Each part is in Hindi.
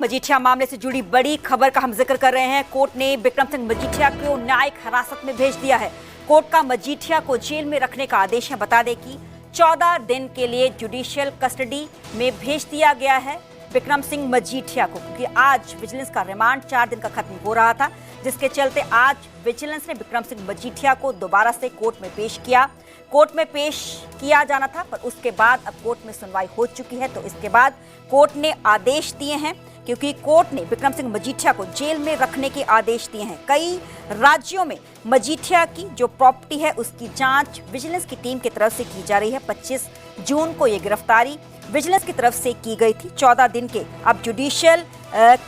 मजीठिया मामले से जुड़ी बड़ी खबर का हम जिक्र कर रहे हैं। कोर्ट ने बिक्रम सिंह मजीठिया को न्यायिक हिरासत में भेज दिया है। कोर्ट का मजीठिया को जेल में रखने का आदेश है। बता दें कि 14 दिन के लिए जुडिशियल कस्टडी में भेज दिया गया है बिक्रम सिंह मजीठिया को, क्योंकि आज विजिलेंस का रिमांड 4 दिन का खत्म हो रहा था, जिसके चलते आज विजिलेंस ने बिक्रम सिंह मजीठिया को दोबारा से कोर्ट में पेश किया। कोर्ट में पेश किया जाना था, पर उसके बाद अब कोर्ट में सुनवाई हो चुकी है, तो इसके बाद कोर्ट ने आदेश दिए हैं, क्योंकि कोर्ट ने बिक्रम सिंह मजीठिया को जेल में रखने के आदेश दिए हैं। कई राज्यों में मजीठिया की जो प्रॉपर्टी है उसकी जांच विजिलेंस की टीम की तरफ से की जा रही है। 25 जून को ये गिरफ्तारी विजिलेंस की तरफ से की गई थी। 14 दिन के अब जुडिशियल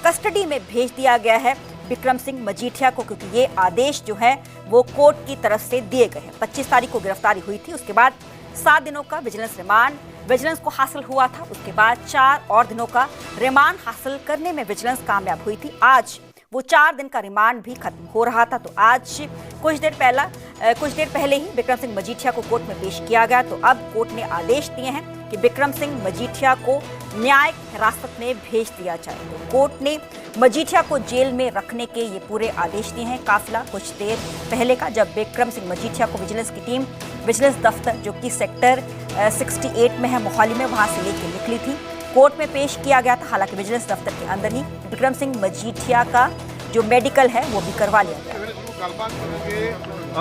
कस्टडी में भेज दिया गया है बिक्रम सिंह मजीठिया को, क्योंकि ये आदेश जो है वो कोर्ट की तरफ से दिए गए हैं। 25 तारीख को गिरफ्तारी हुई थी, उसके बाद 7 दिनों का विजिलेंस रिमांड विजिलेंस को हासिल हुआ था। उसके बाद 4 और दिनों का रिमांड हासिल करने में विजिलेंस कामयाब हुई थी। आज वो 4 दिन का रिमांड भी खत्म हो रहा था, तो आज कुछ देर पहले ही बिक्रम सिंह मजीठिया को कोर्ट में पेश किया गया। तो अब कोर्ट ने आदेश दिए हैं कि बिक्रम सिंह मजीठिया को न्यायिक हिरासत में भेज दिया जाए। तो कोर्ट ने मजीठिया को जेल में रखने के ये पूरे आदेश दिए हैं। काफिला कुछ देर पहले का, जब बिक्रम सिंह मजीठिया को विजिलेंस की टीम विजिलेंस दफ्तर जो कि सेक्टर 68 में है मोहाली में, वहां से लेकर निकली थी, कोर्ट में पेश किया गया था। हालांकि विजिलेंस दफ्तर के अंदर ही बिक्रम सिंह मजीठिया का जो मेडिकल है वो भी करवा लिया गया।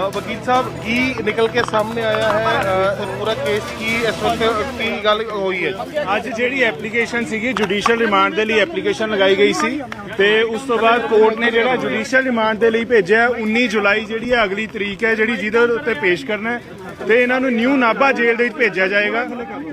वकील साहब की निकल के सामने आया है पूरा केस की इस वक्त की गल हुई है। ਅੱਜ ਜਿਹੜੀ ਐਪਲੀਕੇਸ਼ਨ ਸੀਗੀ ਜੁਡੀਸ਼ੀਅਲ ਰਿਮਾਂਡ ਦੇ ਲਈ ਐਪਲੀਕੇਸ਼ਨ ਲਗਾਈ ਗਈ ਸੀ ਤੇ ਉਸ ਤੋਂ ਬਾਅਦ ਕੋਰਟ ਨੇ ਜਿਹੜਾ ਜੁਡੀਸ਼ੀਅਲ ਰਿਮਾਂਡ ਦੇ ਲਈ ਭੇਜਿਆ 19 ਜੁਲਾਈ ਜਿਹੜੀ ਹੈ ਅਗਲੀ ਤਰੀਕ ਹੈ ਜਿਹੜੀ ਜਿਹਦੇ ਉੱਤੇ ਪੇਸ਼ ਕਰਨਾ ਹੈ ਤੇ ਇਹਨਾਂ ਨੂੰ ਨਿਊ ਨਾਭਾ ਜੇਲ੍ਹ ਦੇ ਵਿੱਚ ਭੇਜਿਆ ਜਾਏਗਾ।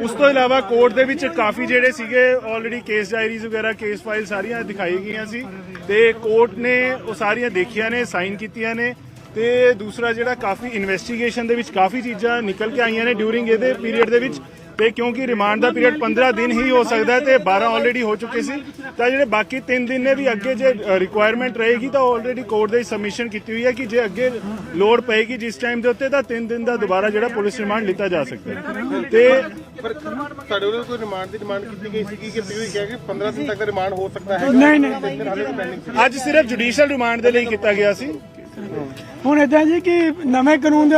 ਉਸ ਤੋਂ ਇਲਾਵਾ ਕੋਰਟ ਦੇ ਵਿੱਚ ਕਾਫੀ ਜਿਹੜੇ ਸੀਗੇ ਆਲਰੇਡੀ ਕੇਸ ਡਾਇਰੀਜ਼ ਵਗੈਰਾ ਕੇਸ ਫਾਈਲ ਸਾਰੀਆਂ ਦਿਖਾਈ ਗਈਆਂ ਸੀ ਤੇ ਕੋਰਟ ਨੇ ਉਹ ਸਾਰੀਆਂ ਦੇਖੀਆਂ ਨੇ, ਸਾਈਨ ਕੀਤੀਆਂ ਨੇ ਤੇ ਦੂਸਰਾ ਜਿਹੜਾ ਕਾਫੀ ਇਨਵੈਸਟੀਗੇਸ਼ਨ ਦੇ ਵਿੱਚ ਕਾਫੀ ਚੀਜ਼ਾਂ ਨਿਕਲ ਕੇ ਆਈਆਂ ਨੇ ਡਿਊਰਿੰਗ ਇਹਦੇ ਪੀਰੀਅਡ ਦੇ ਵਿੱਚ ਤੇ ਕਿਉਂਕਿ ਰਿਮਾਂਡ ਦਾ ਪੀਰੀਅਡ 15 ਦਿਨ ਹੀ ਹੋ ਸਕਦਾ ਹੈ ਤੇ 12 ਆਲਰੇਡੀ ਹੋ ਚੁੱਕੇ ਸੀ ਤਾਂ ਜਿਹੜੇ ਬਾਕੀ 3 ਦਿਨ ਨੇ ਵੀ ਅੱਗੇ ਜੇ ਰਿਕੁਆਇਰਮੈਂਟ ਰਹੇਗੀ ਤਾਂ ਆਲਰੇਡੀ ਕੋਰਟ ਦੇ ਸਬਮਿਸ਼ਨ ਕੀਤੀ ਹੋਈ ਹੈ ਕਿ ਜੇ ਅੱਗੇ ਲੋੜ ਪਏਗੀ ਜਿਸ ਟਾਈਮ ਦੇ ਉੱਤੇ ਤਾਂ 3 ਦਿਨ ਦਾ ਦੁਬਾਰਾ ਜਿਹੜਾ ਪੁਲਿਸ ਰਿਮਾਂਡ ਲਿੱਤਾ ਜਾ ਸਕਦਾ ਹੈ। ਤੇ ਪਰ ਸਾਡੇ ਵੱਲੋਂ ਕੋਈ ਰਿਮਾਂਡ ਦੀ ਡਿਮਾਂਡ ਕੀਤੀ ਗਈ ਸੀ ਕਿ ਤੁਸੀਂ ਕਿਹਾ ਕਿ 15 ਦਿਨ ਤੱਕ ਦਾ ਰਿਮਾਂਡ ਹੋ ਸਕਦਾ ਹੈ। ਨਹੀਂ, ਅੱਜ ਸਿਰਫ ਜੁਡੀਸ਼ੀਅਲ ਰਿਮਾਂਡ ਦੇ ਲਈ ਕੀਤਾ ਗਿਆ ਸੀ। ਹੁਣ ਇਦਾਂ ਜੀ ਕਿ ਨਵੇਂ ਕਾਨੂੰਨ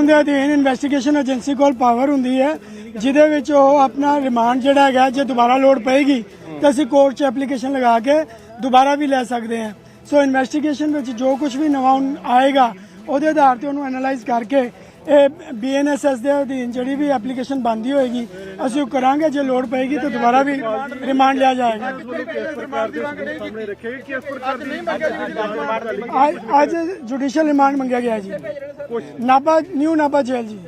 ਦੇ ਅਧੀਨ ਇਨਵੈਸਟੀਗੇਸ਼ਨ ਏਜੰਸੀ ਕੋਲ ਪਾਵਰ ਹੁੰਦੀ ਹੈ ਜਿਹਦੇ ਵਿੱਚ ਉਹ ਆਪਣਾ ਰਿਮਾਂਡ ਜਿਹੜਾ ਹੈਗਾ ਜੇ ਦੁਬਾਰਾ ਲੋੜ ਪਏਗੀ ਤਾਂ ਅਸੀਂ ਕੋਰਟ 'ਚ ਐਪਲੀਕੇਸ਼ਨ ਲਗਾ ਕੇ ਦੁਬਾਰਾ ਵੀ ਲੈ ਸਕਦੇ ਹਾਂ। ਸੋ ਇਨਵੈਸਟੀਗੇਸ਼ਨ ਵਿੱਚ ਜੋ ਕੁਝ ਵੀ ਨਵਾਂ ਆਏਗਾ ਉਹਦੇ ਆਧਾਰ ਤੇ ਉਹਨੂੰ ਐਨਾਲਾਈਜ਼ ਕਰਕੇ ਇਹ BNSS ਦੇ ਅਧੀਨ ਜਿਹੜੀ ਵੀ ਐਪਲੀਕੇਸ਼ਨ ਬਣਦੀ ਹੋਏਗੀ ਅਸੀਂ ਉਹ ਕਰਾਂਗੇ। ਜੇ ਲੋੜ ਪਏਗੀ ਤਾਂ ਦੁਬਾਰਾ ਵੀ ਰਿਮਾਂਡ ਲਿਆ ਜਾਏਗਾ। ਅੱਜ ਜੁਡੀਸ਼ੀਅਲ ਰਿਮਾਂਡ ਮੰਗਿਆ ਗਿਆ ਜੀ ਨਿਊ ਨਾਭਾ ਜੇਲ੍ਹ ਜੀ।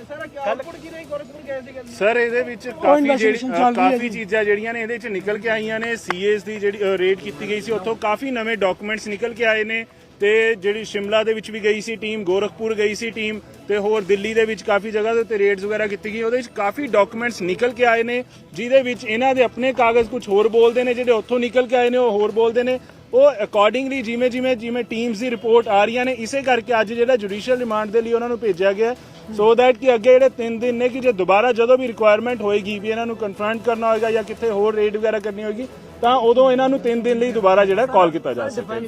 ਸਰ ਇਹਦੇ ਵਿੱਚ ਕਾਫੀ ਚੀਜ਼ਾਂ ਜਿਹੜੀਆਂ ਨੇ ਇਹਦੇ ਵਿੱਚ ਨਿਕਲ ਕੇ ਆਈਆਂ ਨੇ। CAs ਦੀ ਜਿਹੜੀ ਰੇਡ ਕੀਤੀ ਗਈ ਸੀ ਉੱਥੋਂ ਕਾਫੀ ਨਵੇਂ ਡਾਕੂਮੈਂਟਸ ਨਿਕਲ ਕੇ ਆਏ ਨੇ ਤੇ ਜਿਹੜੀ ਸ਼ਿਮਲਾ ਦੇ ਵਿੱਚ ਵੀ ਗਈ ਸੀ ਟੀਮ, ਗੋਰਖਪੁਰ ਗਈ ਸੀ ਟੀਮ ਤੇ ਹੋਰ ਦਿੱਲੀ ਦੇ ਵਿੱਚ ਕਾਫੀ ਜਗ੍ਹਾ ਦੇ ਉੱਤੇ ਰੇਡਸ ਵਗੈਰਾ ਕੀਤੀ ਗਈ। ਉਹਦੇ ਵਿੱਚ ਕਾਫੀ ਡਾਕੂਮੈਂਟਸ ਨਿਕਲ ਕੇ ਆਏ ਨੇ ਜਿਹਦੇ ਵਿੱਚ ਇਹਨਾਂ ਦੇ ਆਪਣੇ ਕਾਗਜ਼ ਕੁਝ ਹੋਰ ਬੋਲਦੇ ਨੇ, ਜਿਹੜੇ ਉੱਥੋਂ ਨਿਕਲ ਕੇ ਆਏ ਨੇ ਉਹ ਹੋਰ ਬੋਲਦੇ ਨੇ। ਉਹ ਅਕੋਰਡਿੰਗਲੀ ਜਿਵੇਂ ਟੀਮਸ ਦੀ ਰਿਪੋਰਟ ਆ ਰਹੀਆਂ ਨੇ ਇਸੇ ਕਰਕੇ ਅੱਜ ਜਿਹੜਾ ਜੁਡੀਸ਼ੀਅਲ ਰਿਮਾਂਡ ਦੇ ਲਈ ਉਹਨਾਂ ਨੂੰ ਭੇਜਿਆ ਗਿਆ ਸੋ ਦੈਟ ਕਿ ਅੱਗੇ ਜਿਹੜੇ 3 ਦਿਨ ਨੇ ਕਿ ਜੇ ਦੁਬਾਰਾ ਜਦੋਂ ਵੀ ਰਿਕੁਆਇਰਮੈਂਟ ਹੋਏਗੀ ਵੀ ਇਹਨਾਂ ਨੂੰ ਕਨਫਰੰਟ ਕਰਨਾ ਹੋਏਗਾ ਜਾਂ ਕਿੱਥੇ ਹੋਰ ਰੇਡ ਵਗੈਰਾ ਕਰਨੀ ਹੋਏਗੀ ਤਾਂ ਉਦੋਂ ਇਹਨਾਂ ਨੂੰ 3 ਦਿਨ ਲਈ ਦੁਬਾਰਾ ਜਿਹੜਾ ਕਾਲ ਕੀਤਾ ਜਾ ਸਕੇ।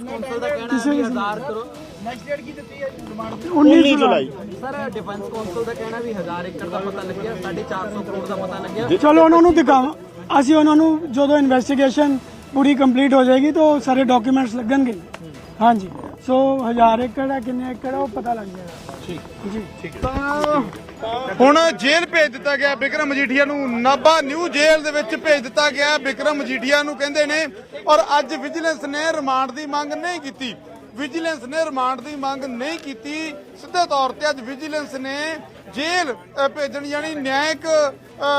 19 ਜੁਲਾਈ ਸਰ ਡਿਫੈਂਸ ਕੌਂਸਲ ਦਾ ਕਹਿਣਾ ਵੀ 1000 ਏਕੜ ਦਾ ਪਤਾ ਲੱਗਿਆ, 450 ਕਰੋੜ ਦਾ ਪਤਾ ਲੱਗਿਆ। ਚਲੋ ਉਹਨਾਂ ਨੂੰ ਦਿਖਾਵਾਂ ਅਸੀਂ ਉਹਨਾਂ ਨੂੰ ਜਦੋਂ ਇਨਵੈਸਟੀਗੇਸ਼ਨ ਪੂਰੀ ਕੰਪਲੀਟ ਹੋ ਜਾਏਗੀ ਤਾਂ ਸਾਰੇ ਡਾਕੂਮੈਂਟਸ ਲੱਗਣਗੇ। ਹਾਂਜੀ ਸੋ 1000 ਏਕੜ ਹੈ ਕਿੰਨੇ ਏਕੜ ਉਹ ਪਤਾ ਲੱਗ ਜਾਏਗਾ। ਠੀਕ ਜੀ ਠੀਕ। ਹੁਣ ਜੇਲ੍ਹ ਭੇਜ ਦਿੱਤਾ ਗਿਆ ਬਿਕਰਮ ਮਜੀਠੀਆ ਨੂੰ, ਨਾਭਾ ਨਿਊ ਜੇਲ੍ਹ ਦੇ ਵਿੱਚ ਭੇਜ ਦਿੱਤਾ ਗਿਆ ਬਿਕਰਮ ਮਜੀਠੀਆ ਨੂੰ ਕਹਿੰਦੇ ਨੇ। ਔਰ ਅੱਜ ਵਿਜੀਲੈਂਸ ਨੇ ਰਿਮਾਂਡ ਦੀ ਮੰਗ ਨਹੀਂ ਕੀਤੀ। ਵਿਜੀਲੈਂਸ ਨੇ ਰਿਮਾਂਡ ਦੀ ਮੰਗ ਨਹੀਂ ਕੀਤੀ। ਸਿੱਧੇ ਤੌਰ ਤੇ ਅੱਜ ਵਿਜੀਲੈਂਸ ਨੇ ਜੇਲ੍ਹ ਭੇਜਣ ਯਾਨੀ ਨਿਆਇਕ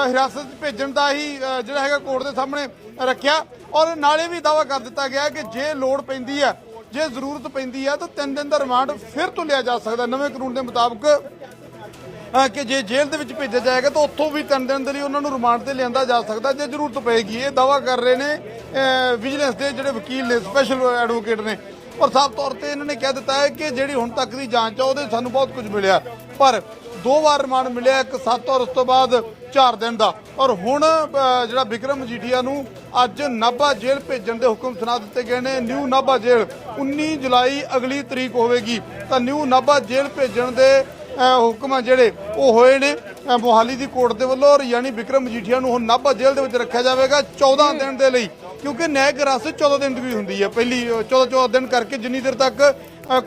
ਹਿਰਾਸਤ ਭੇਜਣ ਦਾ ਹੀ ਜਿਹੜਾ ਹੈਗਾ ਕੋਰਟ ਦੇ ਸਾਹਮਣੇ ਰੱਖਿਆ। ਔਰ ਨਾਲੇ ਵੀ ਦਾਅਵਾ ਕਰ ਦਿੱਤਾ ਗਿਆ ਕਿ ਜੇ ਲੋੜ ਪੈਂਦੀ ਹੈ, ਜੇ ਜ਼ਰੂਰਤ ਪੈਂਦੀ ਹੈ ਤਾਂ 3 ਦਿਨ ਦਾ ਰਿਮਾਂਡ ਫਿਰ ਤੋਂ ਲਿਆ ਜਾ ਸਕਦਾ ਨਵੇਂ ਕਾਨੂੰਨ ਦੇ ਮੁਤਾਬਕ ਕਿ ਜੇ ਜੇਲ੍ਹ ਦੇ ਵਿੱਚ ਭੇਜਿਆ ਜਾਏਗਾ ਤਾਂ ਉੱਥੋਂ ਵੀ 3 ਦਿਨ ਦੇ ਲਈ ਉਹਨਾਂ ਨੂੰ ਰਿਮਾਂਡ ਤੇ ਲਿਆਂਦਾ ਜਾ ਸਕਦਾ ਜੇ ਜ਼ਰੂਰਤ ਪਏਗੀ। ਇਹ ਦਾਅਵਾ ਕਰ ਰਹੇ ਨੇ ਵਿਜੀਲੈਂਸ ਦੇ ਜਿਹੜੇ ਵਕੀਲ ਨੇ, ਸਪੈਸ਼ਲ ਐਡਵੋਕੇਟ ਨੇ। ਔਰ ਸਾਫ਼ ਤੌਰ ਤੇ ਇਹਨਾਂ ਨੇ ਕਹਿ ਦਿੱਤਾ ਹੈ ਕਿ ਜਿਹੜੀ ਹੁਣ ਤੱਕ ਦੀ ਜਾਂਚ ਆ ਉਹਦੇ ਸਾਨੂੰ ਬਹੁਤ ਕੁਝ ਮਿਲਿਆ, ਪਰ 2 ਵਾਰ ਰਿਮਾਂਡ ਮਿਲਿਆ, ਇੱਕ 7 ਔਰ ਉਸ ਤੋਂ ਬਾਅਦ 4 ਦਿਨ ਦਾ। ਔਰ ਹੁਣ ਜਿਹੜਾ ਬਿਕਰਮ ਮਜੀਠੀਆ ਨੂੰ ਅੱਜ ਨਾਭਾ ਜੇਲ੍ਹ ਭੇਜਣ ਦੇ ਹੁਕਮ ਸੁਣਾ ਦਿੱਤੇ ਗਏ ਨੇ। ਨਿਊ ਨਾਭਾ ਜੇਲ੍ਹ 19 ਜੁਲਾਈ ਅਗਲੀ ਤਰੀਕ ਹੋਵੇਗੀ ਤਾਂ ਨਿਊ ਨਾਭਾ ਜੇਲ੍ਹ ਭੇਜਣ ਦੇ ਹੁਕਮ ਜਿਹੜੇ ਉਹ ਹੋਏ ਨੇ ਮੋਹਾਲੀ ਦੀ ਕੋਰਟ ਦੇ ਵੱਲੋਂ। ਔਰ ਯਾਨੀ ਬਿਕਰਮ ਮਜੀਠੀਆ ਨੂੰ ਹੁਣ ਨਾਭਾ ਜੇਲ੍ਹ ਦੇ ਵਿੱਚ ਰੱਖਿਆ ਜਾਵੇਗਾ 14 ਦਿਨ ਦੇ ਲਈ, ਕਿਉਂਕਿ ਨਿਆਇਕ ਹਿਰਾਸਤ 14 ਦਿਨ ਦੀ ਵੀ ਹੁੰਦੀ ਹੈ। ਪਹਿਲੀ 14 ਦਿਨ ਕਰਕੇ ਜਿੰਨੀ ਦੇਰ ਤੱਕ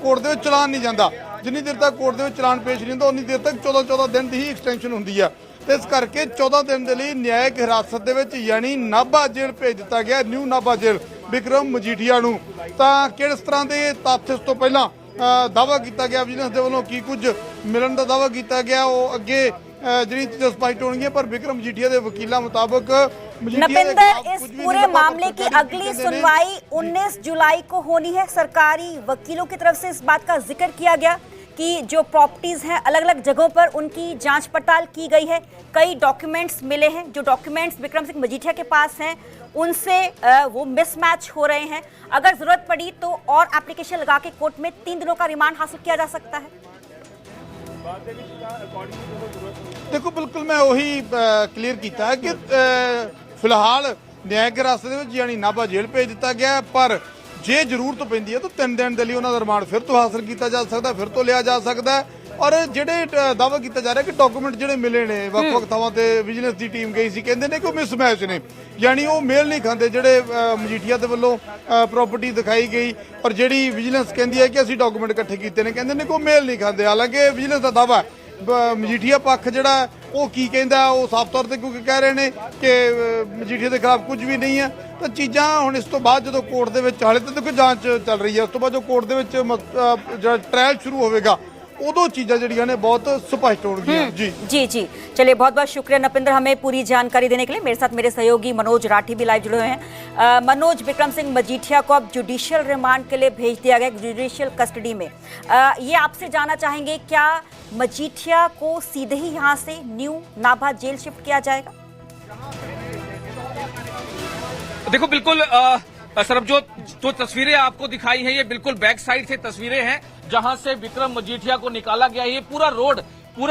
ਕੋਰਟ ਦੇ ਵਿੱਚ ਚਲਾਨ ਨਹੀਂ ਜਾਂਦਾ, ਜਿੰਨੀ ਦੇਰ ਤੱਕ ਕੋਰਟ ਦੇ ਵਿੱਚ ਚਲਾਨ ਪੇਸ਼ ਨਹੀਂ ਹੁੰਦਾ ਉਨੀ ਦੇਰ ਤੱਕ 14 ਦਿਨ ਦੀ ਹੀ ਐਕਸਟੈਂਸ਼ਨ ਹੁੰਦੀ ਹੈ। ਤੇ ਇਸ ਕਰਕੇ 14 ਦਿਨ ਦੇ ਲਈ ਨਿਆਇਕ ਹਿਰਾਸਤ ਦੇ ਵਿੱਚ ਯਾਨੀ ਨਾਭਾ ਜੇਲ੍ਹ ਭੇਜ ਦਿੱਤਾ ਗਿਆ, ਨਿਊ ਨਾਭਾ ਜੇਲ੍ਹ ਬਿਕਰਮ ਮਜੀਠੀਆ ਨੂੰ। ਤਾਂ ਕਿਸ ਤਰ੍ਹਾਂ ਦੇ ਤੱਥ ਇਸ ਤੋਂ ਪਹਿਲਾਂ ਦਾਅਵਾ ਕੀਤਾ ਗਿਆ ਵਿਜੀਲੈਂਸ ਦੇ ਵੱਲੋਂ, ਕੀ ਕੁਝ ਮਿਲਣ ਦਾ ਦਾਅਵਾ ਕੀਤਾ ਗਿਆ, ਉਹ ਅੱਗੇ ਜਿਹੜੀ ਚੀਜ਼ਾਂ ਸਪਸ਼ਟ ਹੋਣਗੀਆਂ। ਪਰ बिक्रम मजीठिया के वकीलों मुताबिक नपिंदर, इस पूरे मामले की अगली सुनवाई 19 जुलाई को होनी है। सरकारी वकीलों की तरफ से इस बात का जिक्र किया गया कि जो प्रॉपर्टीज हैं अलग अलग जगहों पर उनकी जांच पड़ताल की गई है। कई डॉक्यूमेंट्स मिले हैं, जो डॉक्यूमेंट्स बिक्रम सिंह मजीठिया के पास हैं उनसे वो मिसमैच हो रहे हैं। अगर जरूरत पड़ी तो और एप्लीकेशन लगा के कोर्ट में 3 दिनों का रिमांड हासिल किया जा सकता है। देखो, बिल्कुल मैं वही क्लीयर किया है कि फिलहाल न्यायिक हिरासत यानी नाभा जेल੍ਹ भेज दिता गया है, पर जे जरूरत पैंदी है तो 3 दिन के लिए उन्होंने रिमांड फिर तो हासिल किया जा सकता है, फिर तो लिया जा सकता है। और ਜਿਹੜੇ दावा किया जा रहा है कि डॉक्यूमेंट ਜਿਹੜੇ मिले ने ਵੱਖ-ਵੱਖ ਥਾਵਾਂ ਤੇ ਵਿਜੀਲੈਂਸ ਦੀ ਟੀਮ ਗਈ ਸੀ, ਕਹਿੰਦੇ ਨੇ ਕਿ ਮਿਸਮੈਚ ਨੇ, ਯਾਨੀ ਉਹ ਮੇਲ ਨਹੀਂ ਖਾਂਦੇ ਜਿਹੜੇ ਮਜੀਠੀਆ ਦੇ ਵੱਲੋਂ ਪ੍ਰਾਪਰਟੀ ਦਿਖਾਈ ਗਈ ਔਰ ਜਿਹੜੀ ਵਿਜੀਲੈਂਸ ਕਹਿੰਦੀ ਹੈ ਕਿ ਅਸੀਂ ਡਾਕੂਮੈਂਟ ਇਕੱਠੇ ਕੀਤੇ ਨੇ, ਕਹਿੰਦੇ ਨੇ ਕਿ ਉਹ ਮੇਲ ਨਹੀਂ ਖਾਂਦੇ। ਹਾਲਾਂਕਿ ਵਿਜੀਲੈਂਸ ਦਾ ਦਾਵਾ ਮਜੀਠੀਆ ਪੱਖ ਜਿਹੜਾ ਉਹ ਕੀ ਕਹਿੰਦਾ ਉਹ ਸਾਫ਼ ਤੌਰ ਤੇ ਕਿਉਂਕਿ ਕਹਿ ਰਹੇ ਨੇ ਕਿ ਮਜੀਠੀਆ ਦੇ ਖਿਲਾਫ ਕੁਝ ਵੀ ਨਹੀਂ ਹੈ। ਤਾਂ ਚੀਜ਼ਾਂ ਹੁਣ ਇਸ ਤੋਂ ਬਾਅਦ ਜਦੋਂ ਕੋਰਟ ਦੇ ਵਿੱਚ ਹਾਲੇ ਤਾਂ ਦੇਖੋ ਜਾਂਚ ਚੱਲ ਰਹੀ ਹੈ, ਉਸ ਤੋਂ ਬਾਅਦ ਜੋ ਕੋਰਟ ਦੇ ਵਿੱਚ ਜਿਹੜਾ ਟ੍ਰਾਇਲ ਸ਼ੁਰੂ ਹੋਵੇਗਾ उदो चीज़ां जड़ियां ने बहुत स्पष्ट होंगी। जी जी जी, चलिए बहुत बहुत शुक्रिया नपिंदर हमें पूरी जानकारी देने के लिए। मेरे साथ मेरे सहयोगी मनोज राठी भी लाइव जुड़े हुए हैं। मनोज, बिक्रम सिंह मजीठिया को अब जुडिशियल रिमांड के लिए भेज दिया गया, जुडिशियल कस्टडी में। ये आपसे जानना चाहेंगे, क्या मजीठिया को सीधे ही यहाँ से न्यू नाभा जेल शिफ्ट किया जाएगा? देखो, बिल्कुल सरबजोत, जो तस्वीरें आपको दिखाई हैं ये बिल्कुल बैक साइड से तस्वीरें हैं जहां से बिक्रम मजीठिया को निकाला गया है। ये पूरा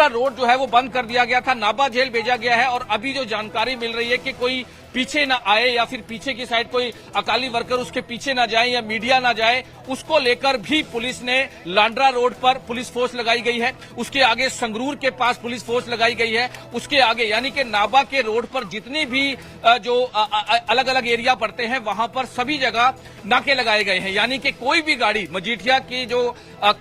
रोड जो है वो बंद कर दिया गया था, नाभा जेल भेजा गया है। और अभी जो जानकारी मिल रही है कि कोई पीछे ना आए या फिर पीछे की साइड कोई अकाली वर्कर उसके पीछे ना जाए या मीडिया ना जाए, उसको लेकर भी पुलिस ने लांड्रा रोड पर पुलिस फोर्स लगाई गई है। उसके आगे संगरूर के पास पुलिस फोर्स लगाई गई है। उसके आगे यानी कि नाभा के रोड पर जितनी भी जो अलग अलग एरिया पड़ते हैं वहां पर सभी जगह नाके लगाए गए हैं। यानी कि कोई भी गाड़ी मजीठिया की जो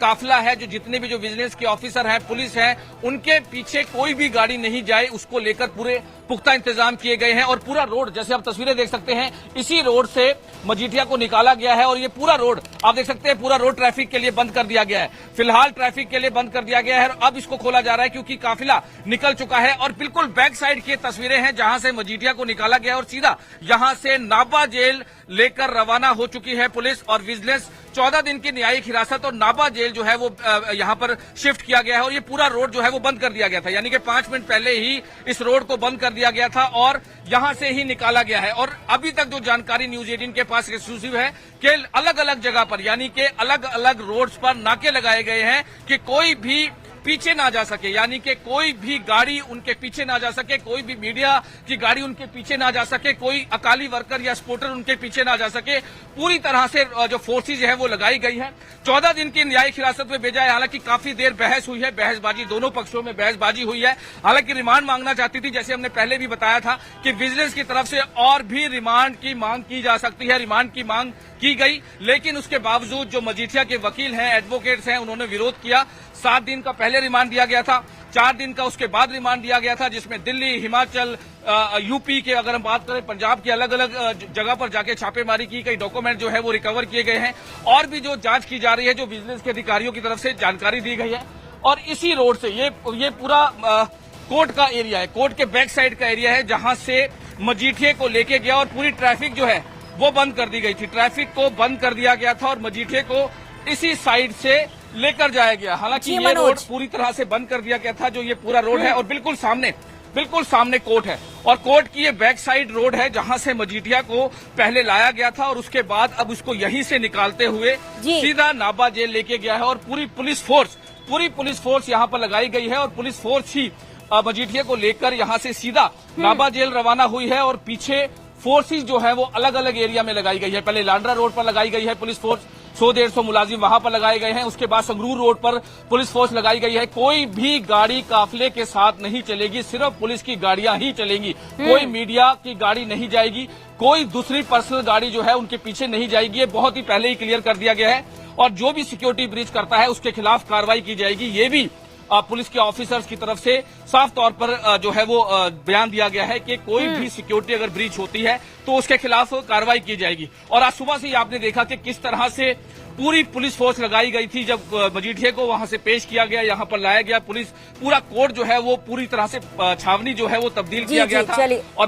काफिला है, जो जितने भी जो विजिलेंस के ऑफिसर हैं, पुलिस है, उनके पीछे कोई भी गाड़ी नहीं जाए, उसको लेकर पूरे पुख्ता इंतजाम किए गए हैं। और पूरा रोड, जैसे आप तस्वीरें देख सकते हैं, इसी रोड से मजीठिया को निकाला गया है। और ये पूरा रोड आप देख सकते हैं, पूरा रोड ट्रैफिक के लिए बंद कर दिया गया है। फिलहाल ट्रैफिक के लिए बंद कर दिया गया है और अब इसको खोला जा रहा है क्योंकि काफिला निकल चुका है। और बिल्कुल बैक साइड की तस्वीरें हैं जहां से मजीठिया को निकाला गया और सीधा यहां से नाभा जेल लेकर रवाना हो चुकी है पुलिस और विजिलेंस। 14 दिन की न्यायिक हिरासत और नाभा जेल जो है वो यहां पर शिफ्ट किया गया है। और ये पूरा रोड जो है वो बंद कर दिया गया था, यानी कि 5 मिनट पहले ही इस रोड को बंद कर दिया गया था और यहां से ही निकाला गया है। और अभी तक जो जानकारी न्यूज 18 के पास एक्सक्लूसिव है कि अलग अलग जगह पर यानी कि अलग अलग रोड्स पर नाके लगाए गए हैं कि कोई भी पीछे ना जा सके, यानी कि कोई भी गाड़ी उनके पीछे ना जा सके, कोई भी मीडिया की गाड़ी उनके पीछे ना जा सके, कोई अकाली वर्कर या सपोर्टर उनके पीछे ना जा सके। पूरी तरह से जो फोर्सेज है वो लगाई गई है। 14 दिन की न्यायिक हिरासत में भेजा है। हालांकि काफी देर बहस हुई है, बहसबाजी दोनों पक्षों में बहसबाजी हुई है। हालांकि रिमांड मांगना चाहती थी, जैसे हमने पहले भी बताया था कि विजिलेंस की तरफ से और भी रिमांड की मांग की जा सकती है। रिमांड की मांग की गई, लेकिन उसके बावजूद जो मजीठिया के वकील हैं, एडवोकेट्स हैं, उन्होंने विरोध किया। 7 दिन का पहले रिमांड दिया गया था, 4 दिन का उसके बाद रिमांड दिया गया था, जिसमें दिल्ली, हिमाचल, यूपी के, अगर हम बात करें पंजाब के अलग अलग जगह पर जाके छापेमारी की, कई डॉक्यूमेंट जो है वो रिकवर किए गए हैं। और भी जो जांच की जा रही है, जो विजिलेंस के अधिकारियों की तरफ से जानकारी दी गई है। और इसी रोड से ये पूरा कोर्ट का एरिया है, कोर्ट के बैक साइड का एरिया है जहां से मजीठिया को लेके गया और पूरी ट्रैफिक जो है वो बंद कर दी गई थी। ट्रैफिक को बंद कर दिया गया था और मजीठिया को इसी साइड से लेकर जाया गया। हालांकि ये रोड पूरी तरह से बंद कर दिया गया था, जो ये पूरा रोड है। और बिल्कुल सामने कोर्ट है और कोर्ट की ये बैक साइड रोड है जहां से मजीठिया को पहले लाया गया था और उसके बाद अब उसको यहीं से निकालते हुए सीधा नाभा जेल लेके गया है। और पूरी पुलिस फोर्स यहाँ पर लगाई गई है और पुलिस फोर्स ही मजीठिया को लेकर यहां से सीधा नाभा जेल रवाना हुई है और पीछे फोर्सेस जो है वो अलग अलग एरिया में लगाई गई है। पहले लांड्रा रोड पर लगाई गई है पुलिस फोर्स, 100-150 मुलाजिम वहां पर लगाए गए हैं। उसके बाद संगरूर रोड पर पुलिस फोर्स लगाई गई है। कोई भी गाड़ी काफिले के साथ नहीं चलेगी, सिर्फ पुलिस की गाड़ियां ही चलेंगी। कोई मीडिया की गाड़ी नहीं जाएगी, कोई दूसरी पर्सनल गाड़ी जो है उनके पीछे नहीं जाएगी। ये बहुत ही पहले ही क्लियर कर दिया गया है और जो भी सिक्योरिटी ब्रीच करता है उसके खिलाफ कार्रवाई की जाएगी। ये भी पुलिस के ऑफिसर्स की तरफ से साफ तौर पर जो है वो बयान दिया गया है कि कोई भी सिक्योरिटी अगर ब्रीच होती है तो उसके खिलाफ कार्रवाई की जाएगी। और आज सुबह से ही आपने देखा कि किस तरह से पूरी पुलिस फोर्स लगाई गई थी। जब मजीठिया को वहां से पेश किया गया, यहां पर लाया गया, पुलिस पूरा कोर्ट जो है वो पूरी तरह से छावनी जो है वो तब्दील किया गया था और